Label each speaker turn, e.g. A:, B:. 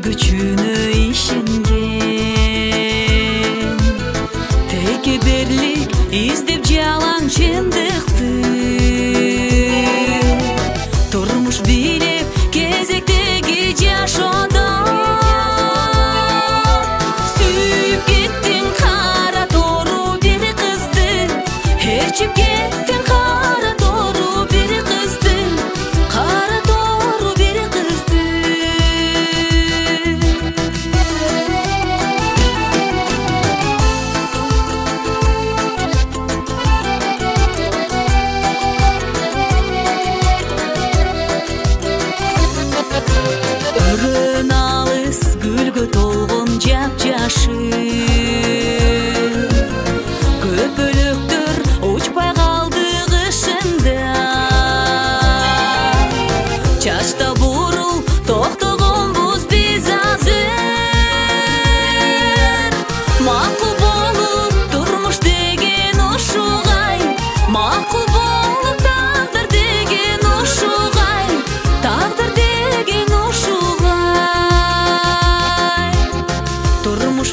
A: күчүнө ишенген, текеберлик издеп жалаң чындыкты, турмуш бийлеп кезектеги жашоодо сүйүп кеттиң кара тору бир кызды, ээрчип кеттиң кара тору бир кызды, кара тору бир кызды. Өргөн алыс гүлгө толгон жап-жашыл, көпөлөктөр учпай калды кышында, чачта бурул токтогонбуз биз азыр, макул болуп турмуш деген ушугай, макул болуп тагдыр деген ушугай, тагдыр деген ушугай, турмуш